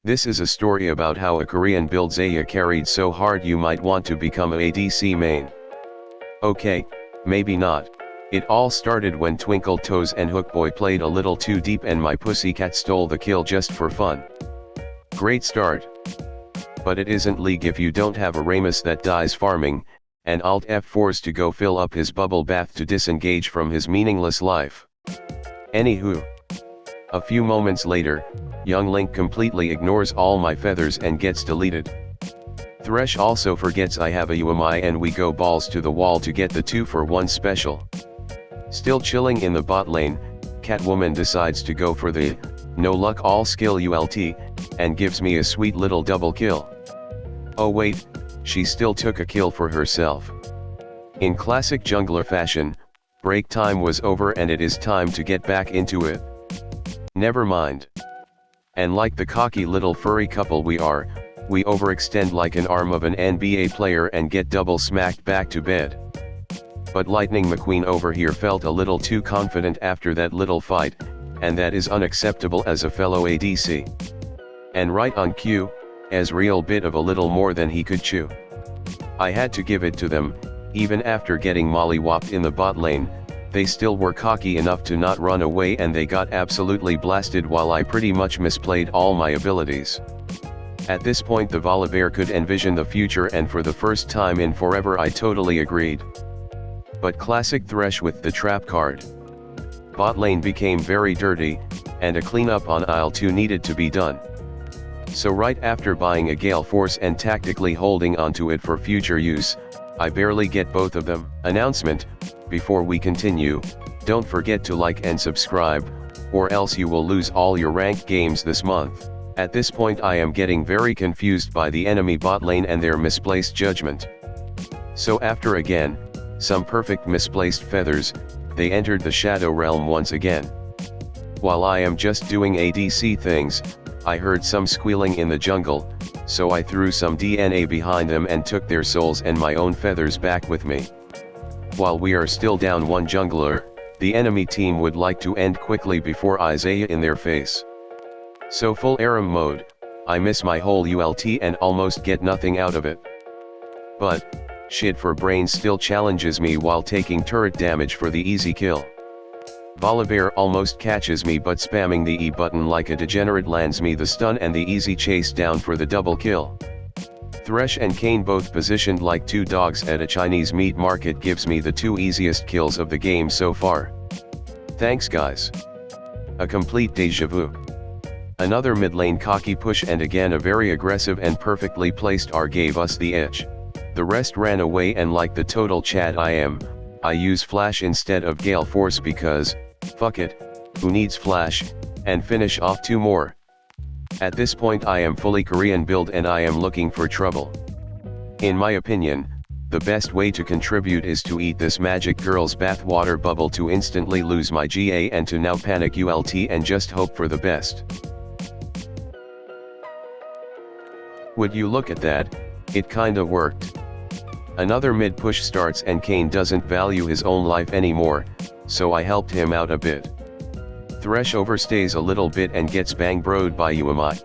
This is a story about how a Korean build Xayah carried so hard you might want to become a ADC main. Okay, maybe not. It all started when Twinkle Toes and Hookboy played a little too deep and my pussycat stole the kill just for fun. Great start. But it isn't League if you don't have a Ramus that dies farming, and Alt F4s to go fill up his bubble bath to disengage from his meaningless life. Anywho. A few moments later, young Link completely ignores all my feathers and gets deleted. Thresh also forgets I have a UMI and we go balls to the wall to get the 2-for-1 special. Still chilling in the bot lane, Catwoman decides to go for the no luck all skill ult, and gives me a sweet little double kill. Oh wait, she still took a kill for herself. In classic jungler fashion, break time was over and it is time to get back into it. Never mind. And like the cocky little furry couple we are, we overextend like an arm of an NBA player and get double smacked back to bed. But Lightning McQueen over here felt a little too confident after that little fight, and that is unacceptable as a fellow ADC. And right on cue, as real bit of a little more than he could chew. I had to give it to them, even after getting mollywopped in the bot lane, they still were cocky enough to not run away and they got absolutely blasted while I pretty much misplayed all my abilities. At this point the Volibear could envision the future and for the first time in forever I totally agreed. But classic Thresh with the trap card. Bot lane became very dirty, and a cleanup on aisle 2 needed to be done. So right after buying a Gale Force and tactically holding onto it for future use, I barely get both of them. Announcement, before we continue, don't forget to like and subscribe, or else you will lose all your ranked games this month. At this point I am getting very confused by the enemy bot lane and their misplaced judgment. So after again, some perfect misplaced feathers, they entered the Shadow Realm once again. While I am just doing ADC things, I heard some squealing in the jungle, so I threw some DNA behind them and took their souls and my own feathers back with me. While we are still down one jungler, the enemy team would like to end quickly before Xayah in their face. So full Aram mode, I miss my whole ult and almost get nothing out of it. But, shit for brains still challenges me while taking turret damage for the easy kill. Volibear almost catches me but spamming the E button like a degenerate lands me the stun and the easy chase down for the double kill. Thresh and Kayn both positioned like two dogs at a Chinese meat market gives me the 2 easiest kills of the game so far. Thanks guys. A complete deja vu. Another mid lane cocky push and again a very aggressive and perfectly placed R gave us the edge. The rest ran away and like the total Chad I am, I use flash instead of Gale Force because, fuck it, who needs flash, and finish off 2 more. At this point I am fully Korean build and I am looking for trouble. In my opinion, the best way to contribute is to eat this magic girl's bathwater bubble to instantly lose my GA and to now panic ult and just hope for the best. Would you look at that, it kinda worked. Another mid push starts and Kayn doesn't value his own life anymore, so I helped him out a bit. Thresh overstays a little bit and gets bang broed by UMI.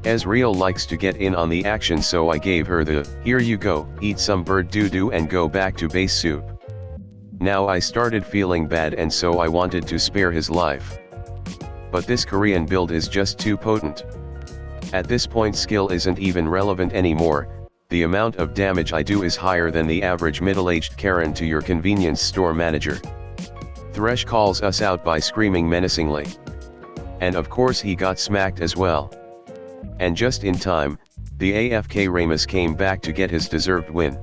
Ezreal likes to get in on the action so I gave her the, here you go, eat some bird doo-doo and go back to base soup. Now I started feeling bad and so I wanted to spare his life. But this Korean build is just too potent. At this point skill isn't even relevant anymore, the amount of damage I do is higher than the average middle-aged Karen to your convenience store manager. Thresh calls us out by screaming menacingly. And of course he got smacked as well. And just in time, the AFK Ramus came back to get his deserved win.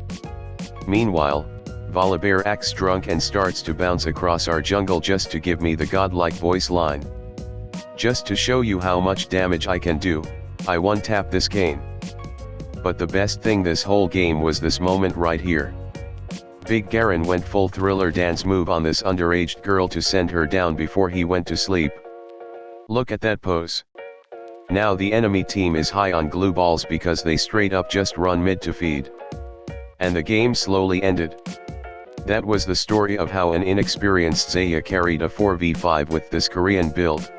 Meanwhile, Volibear acts drunk and starts to bounce across our jungle just to give me the godlike voice line. Just to show you how much damage I can do, I one-tap this Kayn. But the best thing this whole game was this moment right here. Big Garen went full Thriller dance move on this underaged girl to send her down before he went to sleep. Look at that pose. Now the enemy team is high on glue balls because they straight up just run mid to feed. And the game slowly ended. That was the story of how an inexperienced Xayah carried a 4v5 with this Korean build.